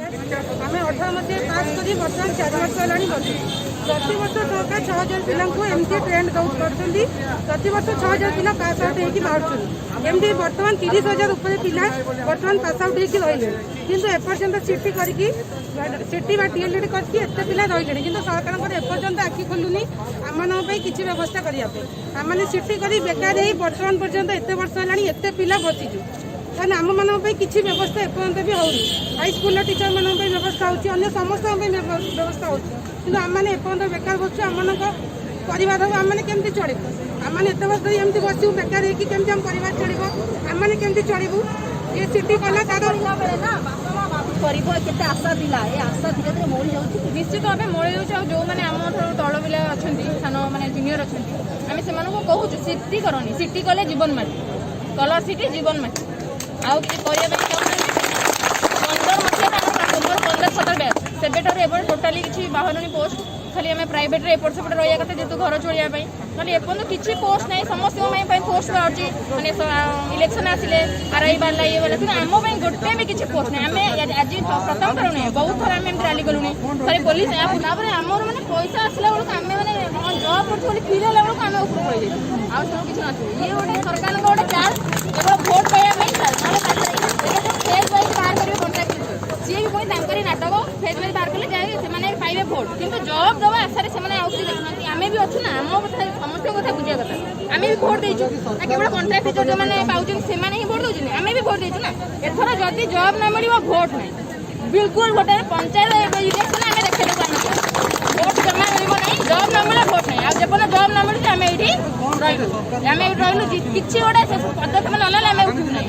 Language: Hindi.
आम 18 मसीह पास कर बर्तमान 4 वर्ष है प्रति वर्ष सरकार 6000 पिला एमती ट्रेंड करते प्रति वर्ष 6000 पिला पास आउट होगी बाहर एमती बर्तमान 30,000 उपर पिला बर्तमान पास आउट होगी रही किंतु एपर्यंत सीटी करके सीटी डीएलएड करके एत पिला रही कि सरकार एपर्यंत आखि खोलुनी आम किसी व्यवस्था करने आम सीटी कर बेकार बर्तमान पर्यंत एत वर्ष है एत पिला बचीचु कहना आम मान किसी व्यवस्था एपर्यंत भी होनी हाईस्कूल टीचर मान व्यवस्था होती समस्त व्यवस्था होती आम मैंने एपर्यंत बेकार बसु आम परिवार आम केमती चलू आम एत वर्ष एमती बसू बेकार होमती आम परिवार चलो आम मैंने केमती चलू ये सीटी कला केते आशा दिला ए आशा धीरे धीरे मोड़ी जाउछि निश्चित भाव मोड़ी जाऊँ जो मैंने आम तल पिला अच्छा सान मैंने जूनियर अच्छा आम से कहूँ सीटी करनी सीटी कले जीवन माटी कलर सीटी जीवन माटी आउ कि 15 मसीहा 15-17 बैच सेबेटर एवं टोटाली किसी बाहर पोस्ट खाली आम प्राइवेट एपट सेपट रहा कथा जेहतु घर चलिए खाली एपन किसी पोस्ट ना समस्त पोस्ट बाहर मैंने इलेक्शन आसिले आरआई बाला ये बाला कि आम गोटे भी किसी पोस्ट ना आम आज प्रथम थर नुहे बहुत थर आम रैली कलुनी खाली पुलिस आमर मैंने पैसा आसला बेलू आम मैंने जब कर फिल है बेलू आम ऊपर पड़ जाए आउ सब किसी ना ये गोटे सरकार गोटे चार्ज केवल भोट पाइबा फेज वाइज बाहर करेंगे कंट्राक्ट सी भी पुणी नाटक फेज वाइज बाहर कले जाए से पाइबे भोट कि जब दवा आशारे से देखुना आम भी अच्छु ना आम कथा समस्त कथा बुझा कथा आम भी भोट देचु ना केवल कंट्राक्ट टीचर जो मैंने पाँच से ही भोट दौर आम भी भोट देचु ना एथर जदि जब ना मिल भोट ना बिल्कुल गोटे पंचायत इलेक्शन आम देखा भोट जमा मिल ना जब ना मिले भोट नहीं आज जब ना मिलूँ आम ये रही किसी गोटे पदक्षेप ना आम उठू ना